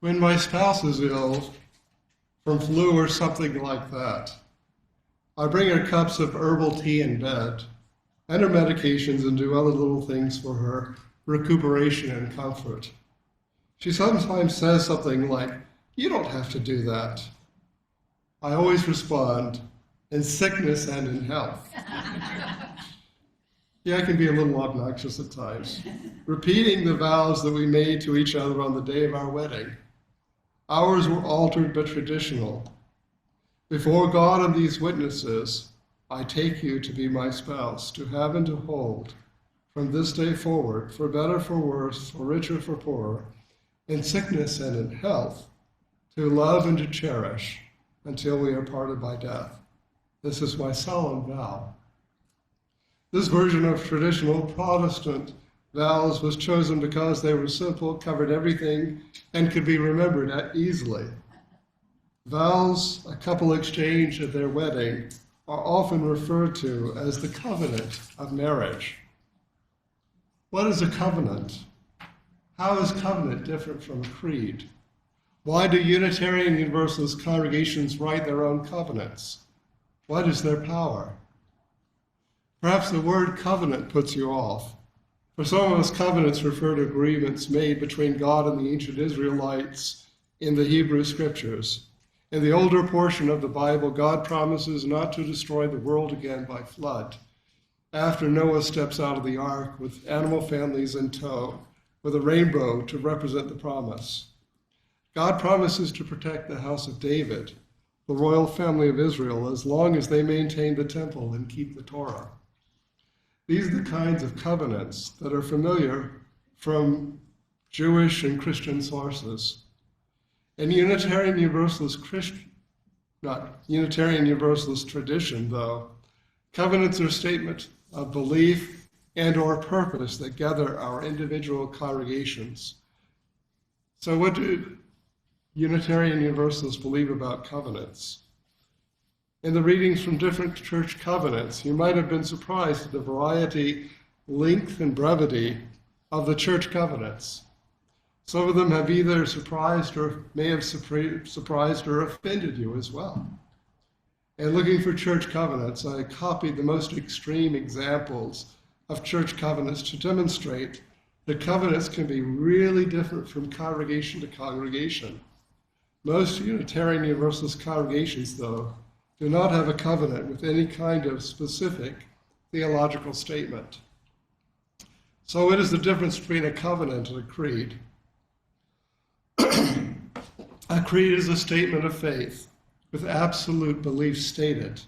When my spouse is ill from flu or something like that, I bring her cups of herbal tea in bed and her medications and do other little things for her recuperation and comfort. She sometimes says something like, "You don't have to do that." I always respond, "In sickness and in health." Yeah, I can be a little obnoxious at times, repeating the vows that we made to each other on the day of our wedding. Ours were altered but traditional. Before God and these witnesses, I take you to be my spouse, to have and to hold, from this day forward, for better, for worse, for richer, for poorer, in sickness and in health, to love and to cherish until we are parted by death. This is my solemn vow. This version of traditional Protestant vows was chosen because they were simple, covered everything, and could be remembered easily. Vows a couple exchange at their wedding are often referred to as the covenant of marriage. What is a covenant? How is covenant different from a creed? Why do Unitarian Universalist congregations write their own covenants? What is their power? Perhaps the word covenant puts you off. For some of us, covenants refer to agreements made between God and the ancient Israelites in the Hebrew Scriptures. In the older portion of the Bible, God promises not to destroy the world again by flood. After Noah steps out of the ark with animal families in tow, with a rainbow to represent the promise. God promises to protect the house of David, the royal family of Israel, as long as they maintain the temple and keep the Torah. These are the kinds of covenants that are familiar from Jewish and Christian sources. In Unitarian Universalist tradition, though, covenants are statements of belief and or purpose that gather our individual congregations. So what do Unitarian Universalists believe about covenants? In the readings from different church covenants, you might have been surprised at the variety, length, and brevity of the church covenants. Some of them have either surprised or may have surprised or offended you as well. And looking for church covenants, I copied the most extreme examples of church covenants to demonstrate that covenants can be really different from congregation to congregation. Most Unitarian Universalist congregations, though, do not have a covenant with any kind of specific theological statement. So what is the difference between a covenant and a creed? A creed is a statement of faith with absolute belief stated.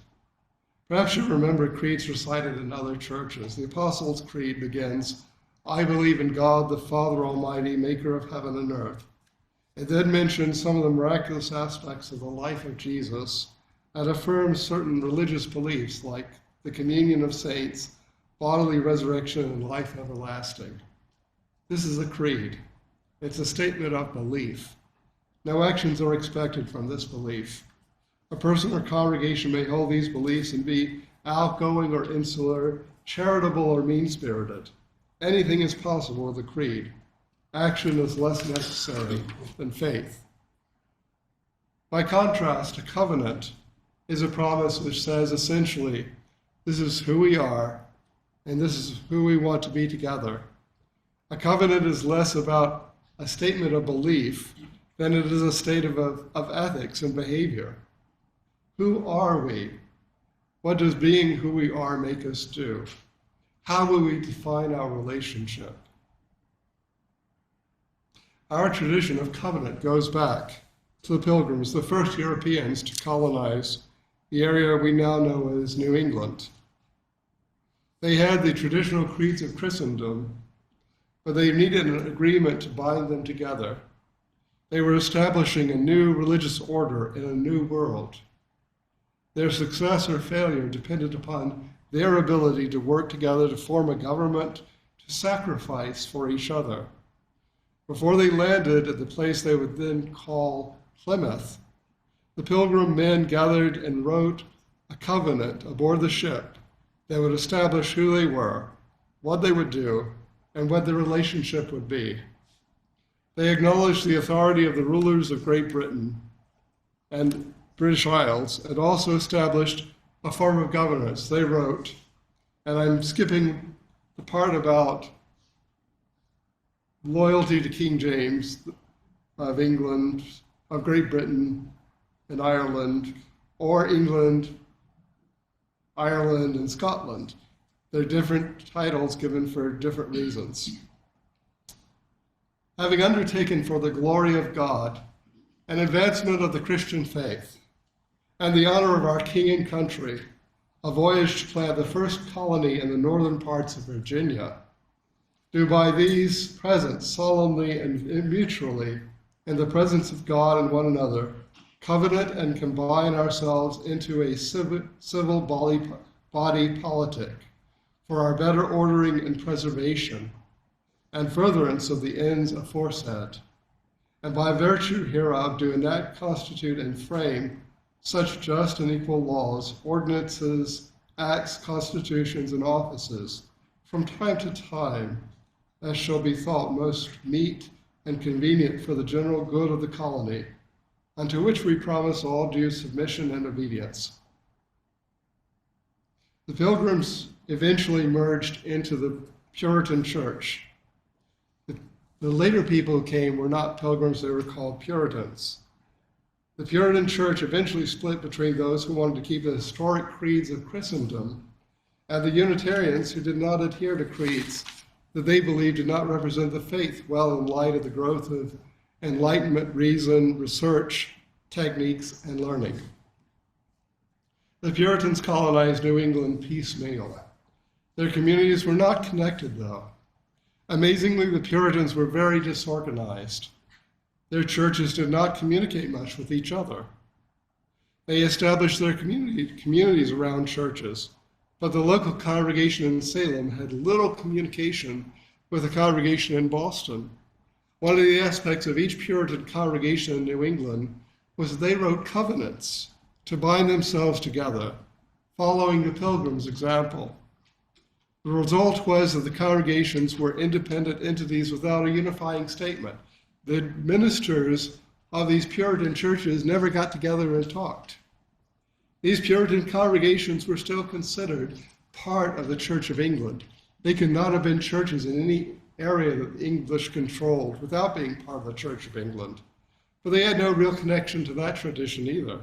Perhaps you remember creeds recited in other churches. The Apostles' Creed begins, "I believe in God, the Father Almighty, maker of heaven and earth." It then mentions some of the miraculous aspects of the life of Jesus and affirms certain religious beliefs like the communion of saints, bodily resurrection, and life everlasting. This is a creed. It's a statement of belief. No actions are expected from this belief. A person or congregation may hold these beliefs and be outgoing or insular, charitable or mean-spirited. Anything is possible with a creed. Action is less necessary than faith. By contrast, a covenant is a promise which says essentially, this is who we are, and this is who we want to be together. A covenant is less about a statement of belief than it is a state of ethics and behavior. Who are we? What does being who we are make us do? How will we define our relationship? Our tradition of covenant goes back to the Pilgrims, the first Europeans to colonize the area we now know as New England. They had the traditional creeds of Christendom, but they needed an agreement to bind them together. They were establishing a new religious order in a new world. Their success or failure depended upon their ability to work together to form a government, to sacrifice for each other. Before they landed at the place they would then call Plymouth, the Pilgrim men gathered and wrote a covenant aboard the ship that would establish who they were, what they would do, and what their relationship would be. They acknowledged the authority of the rulers of Great Britain and British Isles, and also established a form of governance. They wrote, and I'm skipping the part about loyalty to King James of England, of Great Britain and Ireland, or England, Ireland, and Scotland. They're different titles given for different reasons. Having undertaken for the glory of God an advancement of the Christian faith and the honor of our king and country, a voyage to plant the first colony in the northern parts of Virginia, do by these present solemnly and mutually, in the presence of God and one another, covenant and combine ourselves into a civil body politic for our better ordering and preservation and furtherance of the ends aforesaid, and by virtue hereof do enact, constitute, and frame such just and equal laws, ordinances, acts, constitutions, and offices from time to time as shall be thought most meet and convenient for the general good of the colony, unto which we promise all due submission and obedience. The Pilgrims eventually merged into the Puritan Church. The later people who came were not Pilgrims, they were called Puritans. The Puritan Church eventually split between those who wanted to keep the historic creeds of Christendom and the Unitarians who did not adhere to creeds that they believed did not represent the faith well in light of the growth of enlightenment, reason, research, techniques, and learning. The Puritans colonized New England piecemeal. Their communities were not connected, though. Amazingly, the Puritans were very disorganized. Their churches did not communicate much with each other. They established their communities around churches, but the local congregation in Salem had little communication with the congregation in Boston. One of the aspects of each Puritan congregation in New England was that they wrote covenants to bind themselves together, following the Pilgrims' example. The result was that the congregations were independent entities without a unifying statement. The ministers of these Puritan churches never got together and talked. These Puritan congregations were still considered part of the Church of England. They could not have been churches in any area that the English controlled without being part of the Church of England. But they had no real connection to that tradition either.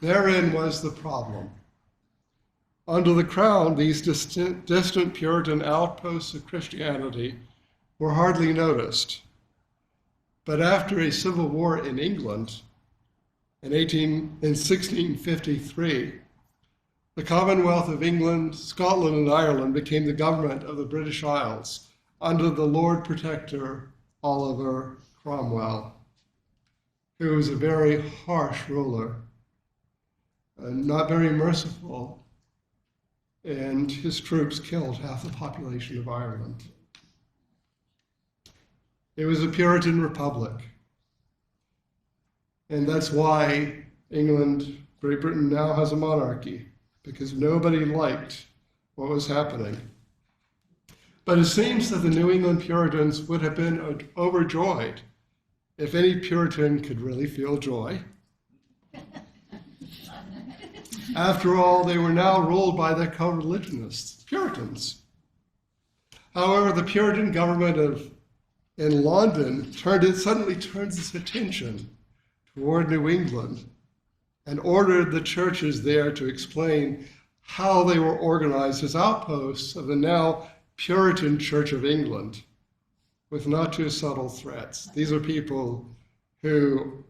Therein was the problem. Under the crown, these distant Puritan outposts of Christianity were hardly noticed. But after a civil war in England in 1653, the Commonwealth of England, Scotland, and Ireland became the government of the British Isles under the Lord Protector Oliver Cromwell, who was a very harsh ruler and not very merciful, and his troops killed half the population of Ireland. It was a Puritan republic. And that's why England, Great Britain now has a monarchy, because nobody liked what was happening. But it seems that the New England Puritans would have been overjoyed if any Puritan could really feel joy. After all, they were now ruled by their co-religionists, Puritans. However, the Puritan government in London suddenly turns its attention toward New England and ordered the churches there to explain how they were organized as outposts of the now Puritan Church of England, with not too subtle threats. These are people who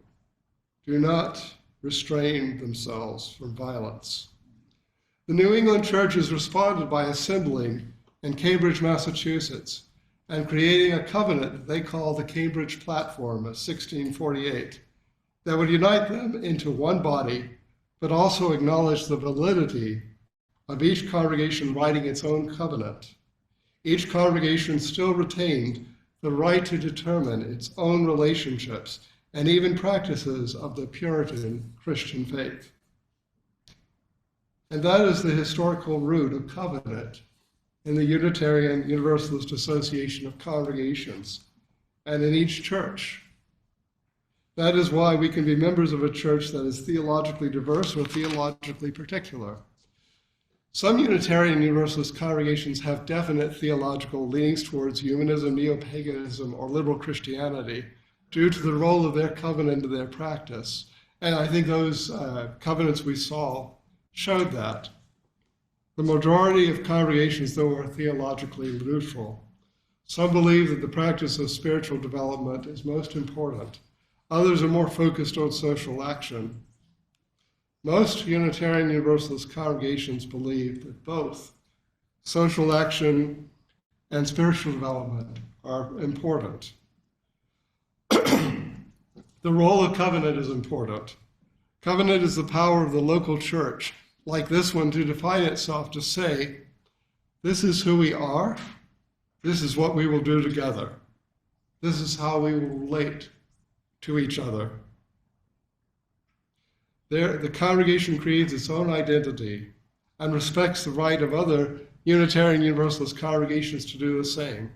do not restrain themselves from violence. The New England churches responded by assembling in Cambridge, Massachusetts, and creating a covenant that they call the Cambridge Platform of 1648 that would unite them into one body, but also acknowledge the validity of each congregation writing its own covenant. Each congregation still retained the right to determine its own relationships and even practices of the Puritan Christian faith. And that is the historical root of covenant in the Unitarian Universalist Association of Congregations. and in each church. That is why we can be members of a church that is theologically diverse or theologically particular. Some Unitarian Universalist congregations have definite theological leanings towards humanism, neo-paganism, or liberal Christianity due to the role of their covenant in their practice. And I think those covenants we saw showed that. The majority of congregations, though, are theologically neutral. Some believe that the practice of spiritual development is most important. Others are more focused on social action. Most Unitarian Universalist congregations believe that both social action and spiritual development are important. The role of covenant is important. Covenant is the power of the local church, like this one, to define itself, to say, this is who we are, this is what we will do together, this is how we will relate to each other. The congregation creates its own identity and respects the right of other Unitarian Universalist congregations to do the same.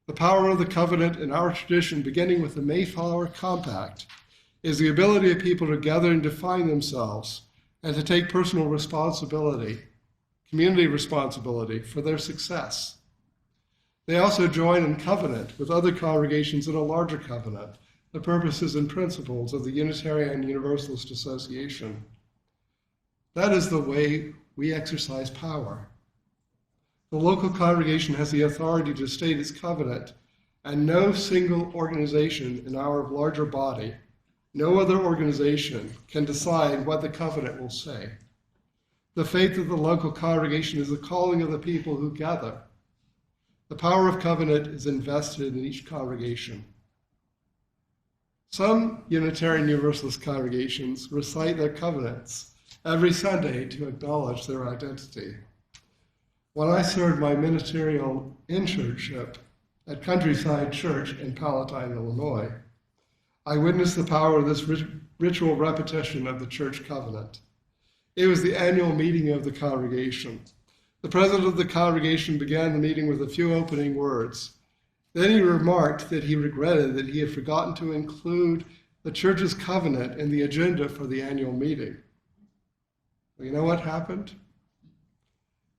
The power of the covenant in our tradition, beginning with the Mayflower Compact, is the ability of people to gather and define themselves and to take personal responsibility, community responsibility for their success. They also join in covenant with other congregations in a larger covenant, the purposes and principles of the Unitarian Universalist Association. That is the way we exercise power. The local congregation has the authority to state its covenant, and no single organization in our larger body, no other organization, can decide what the covenant will say. The faith of the local congregation is the calling of the people who gather. The power of covenant is invested in each congregation. Some Unitarian Universalist congregations recite their covenants every Sunday to acknowledge their identity. When I served my ministerial internship at Countryside Church in Palatine, Illinois, I witnessed the power of this ritual repetition of the church covenant. It was the annual meeting of the congregation. The president of the congregation began the meeting with a few opening words. Then he remarked that he regretted that he had forgotten to include the church's covenant in the agenda for the annual meeting. Well, you know what happened?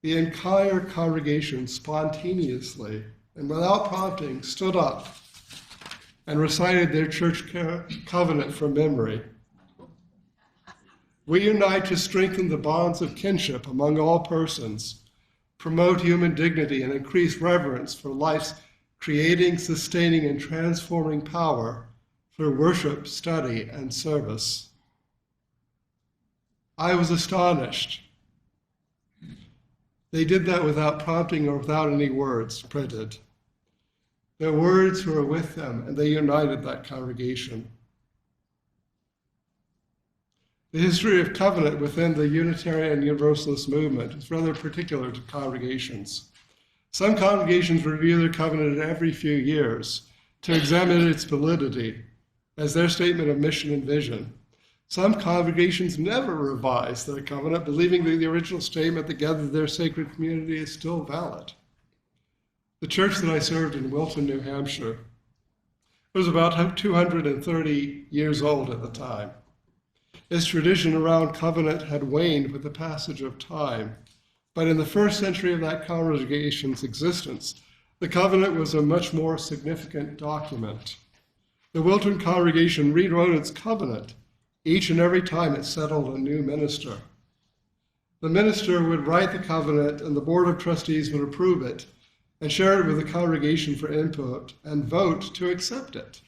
The entire congregation spontaneously and without prompting stood up and recited their church covenant from memory. We unite to strengthen the bonds of kinship among all persons, promote human dignity, and increase reverence for life's creating, sustaining, and transforming power through worship, study, and service. I was astonished. They did that without prompting or without any words printed. Their words were with them, and they united that congregation. The history of covenant within the Unitarian Universalist movement is rather particular to congregations. Some congregations review their covenant every few years to examine its validity as their statement of mission and vision. Some congregations never revise their covenant, believing that the original statement that gathered their sacred community is still valid. The church that I served in Wilton, New Hampshire, was about 230 years old at the time. Its tradition around covenant had waned with the passage of time, but in the first century of that congregation's existence, the covenant was a much more significant document. The Wilton congregation rewrote its covenant each and every time it settled a new minister. The minister would write the covenant, and the board of trustees would approve it and share it with the congregation for input and vote to accept it.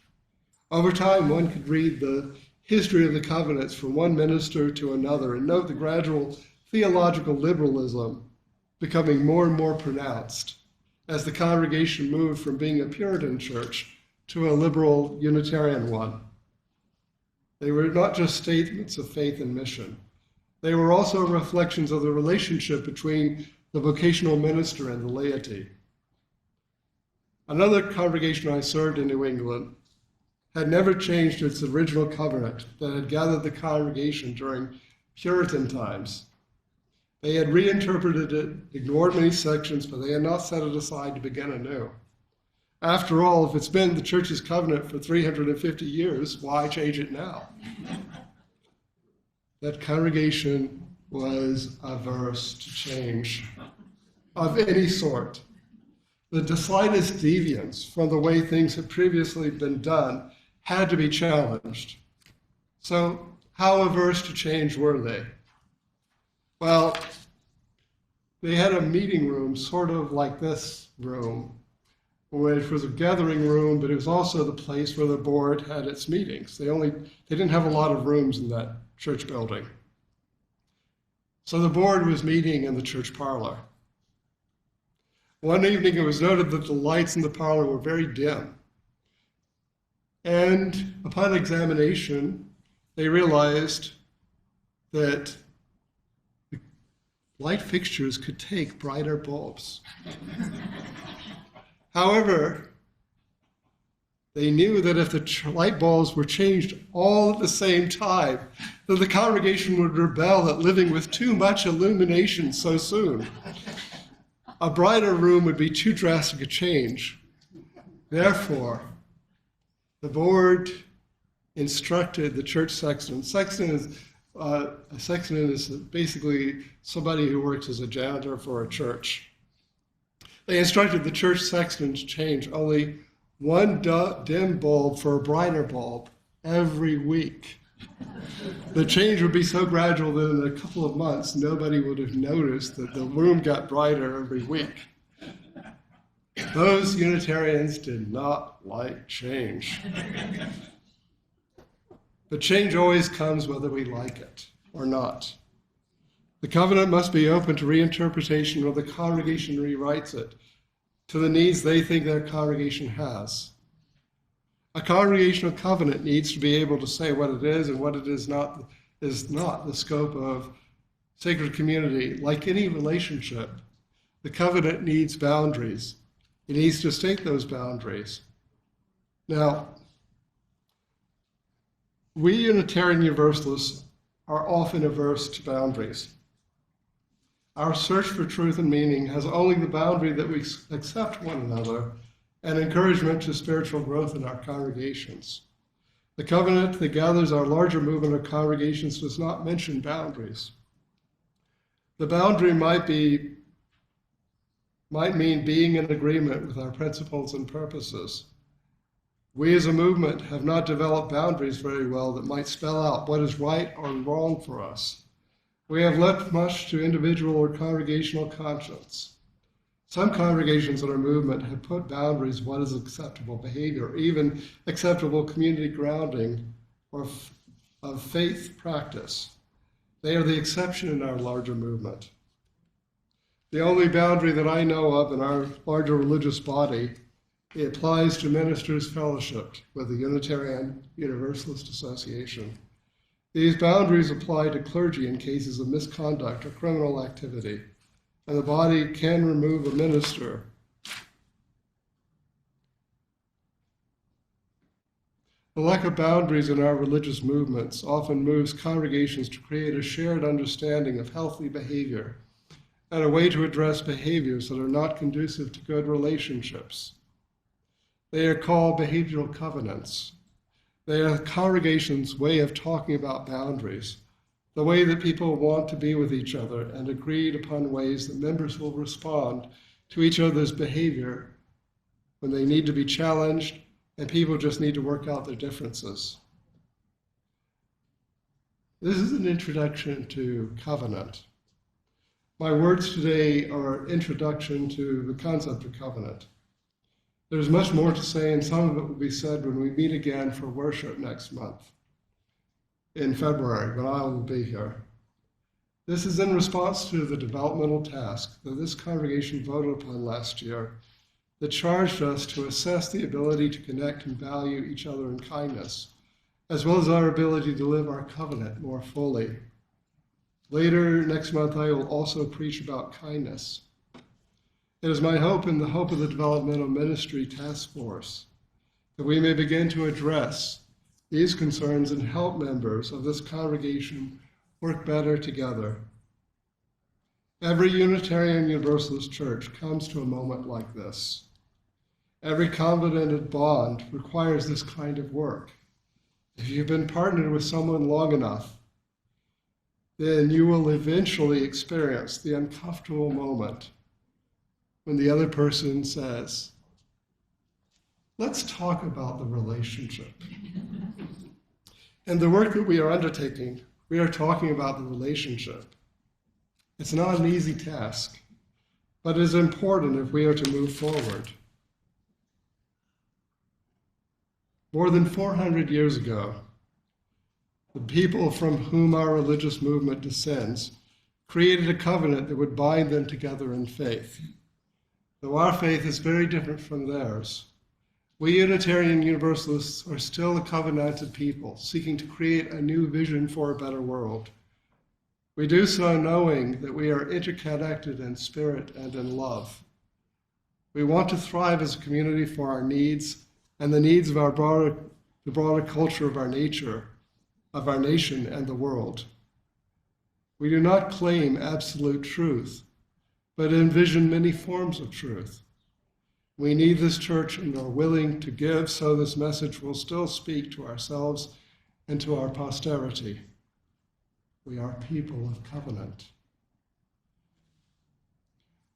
Over time, one could read the history of the covenants from one minister to another and note the gradual theological liberalism becoming more and more pronounced as the congregation moved from being a Puritan church to a liberal Unitarian one. They were not just statements of faith and mission. They were also reflections of the relationship between the vocational minister and the laity. Another congregation I served in New England had never changed its original covenant that had gathered the congregation during Puritan times. They had reinterpreted it, ignored many sections, but they had not set it aside to begin anew. After all, if it's been the church's covenant for 350 years, why change it now? That congregation was averse to change of any sort. The slightest deviance from the way things had previously been done had to be challenged. So how averse to change were they? Well, they had a meeting room sort of like this room, which was a gathering room, but it was also the place where the board had its meetings. They didn't have a lot of rooms in that church building. So the board was meeting in the church parlor. One evening it was noted that the lights in the parlor were very dim. And upon examination, they realized that the light fixtures could take brighter bulbs. However, they knew that if the light bulbs were changed all at the same time, that the congregation would rebel at living with too much illumination so soon. A brighter room would be too drastic a change. Therefore, the board instructed the church sexton. A sexton is basically somebody who works as a janitor for a church. They instructed the church sexton to change only one dim bulb for a brighter bulb every week. The change would be so gradual that in a couple of months, nobody would have noticed that the room got brighter every week. Those Unitarians did not like change. But change always comes whether we like it or not. The covenant must be open to reinterpretation or the congregation rewrites it to the needs they think their congregation has. A congregational covenant needs to be able to say what it is and what it is not the scope of sacred community. Like any relationship, the covenant needs boundaries. It needs to state those boundaries. Now, we Unitarian Universalists are often averse to boundaries. Our search for truth and meaning has only the boundary that we accept one another and encouragement to spiritual growth in our congregations. The covenant that gathers our larger movement of congregations does not mention boundaries. The boundary might mean being in agreement with our principles and purposes. We as a movement have not developed boundaries very well that might spell out what is right or wrong for us. We have left much to individual or congregational conscience. Some congregations in our movement have put boundaries what is acceptable behavior, even acceptable community grounding or of faith practice. They are the exception in our larger movement. The only boundary that I know of in our larger religious body, it applies to ministers fellowshipped with the Unitarian Universalist Association. These boundaries apply to clergy in cases of misconduct or criminal activity, and the body can remove a minister. The lack of boundaries in our religious movements often moves congregations to create a shared understanding of healthy behavior and a way to address behaviors that are not conducive to good relationships. They are called behavioral covenants. They are the congregation's way of talking about boundaries, the way that people want to be with each other, and agreed upon ways that members will respond to each other's behavior when they need to be challenged and people just need to work out their differences. This is an introduction to covenant. My words today are an introduction to the concept of covenant. There's much more to say, and some of it will be said when we meet again for worship next month, in February, when I will be here. This is in response to the developmental task that this congregation voted upon last year that charged us to assess the ability to connect and value each other in kindness, as well as our ability to live our covenant more fully. Later next month, I will also preach about kindness. It is my hope and the hope of the Developmental Ministry Task Force that we may begin to address these concerns and help members of this congregation work better together. Every Unitarian Universalist church comes to a moment like this. Every covenanted bond requires this kind of work. If you've been partnered with someone long enough, then you will eventually experience the uncomfortable moment when the other person says, let's talk about the relationship. And the work that we are undertaking, we are talking about the relationship. It's not an easy task, but it is important if we are to move forward. More than 400 years ago, the people from whom our religious movement descends created a covenant that would bind them together in faith. Though our faith is very different from theirs, we Unitarian Universalists are still a covenanted people seeking to create a new vision for a better world. We do so knowing that we are interconnected in spirit and in love. We want to thrive as a community for our needs and the needs of the broader culture of our nature, of our nation and the world. We do not claim absolute truth, but envision many forms of truth. We need this church and are willing to give so this message will still speak to ourselves and to our posterity. We are people of covenant.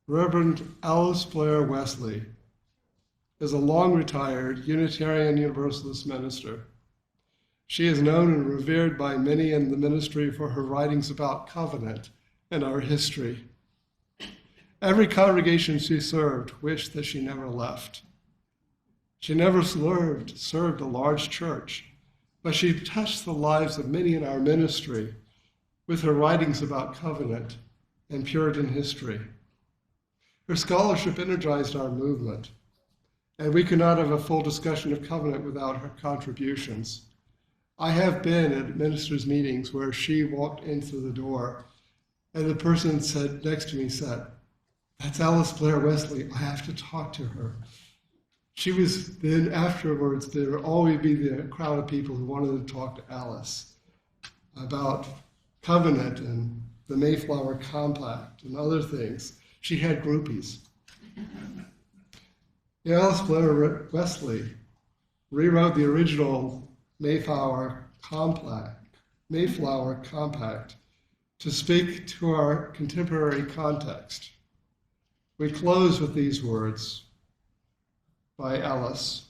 Reverend Alice Blair Wesley is a long-retired Unitarian Universalist minister. She is known and revered by many in the ministry for her writings about covenant and our history. Every congregation she served wished that she never left. She never served a large church, but she touched the lives of many in our ministry with her writings about covenant and Puritan history. Her scholarship energized our movement, and we could not have a full discussion of covenant without her contributions. I have been at ministers' meetings where she walked in through the door, and the person next to me said, "That's Alice Blair Wesley, I have to talk to her." Then afterwards, there would always be the crowd of people who wanted to talk to Alice about covenant and the Mayflower Compact and other things. She had groupies. Alice Blair Wesley rewrote the original Mayflower Compact to speak to our contemporary context. We close with these words by Alice.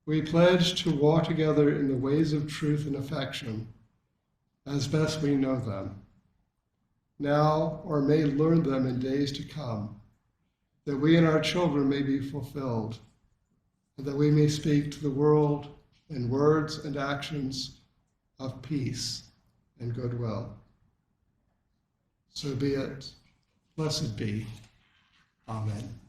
We pledge to walk together in the ways of truth and affection as best we know them, now or may learn them in days to come, that we and our children may be fulfilled, and that we may speak to the world in words and actions of peace and goodwill. So be it. Blessed be. Amen.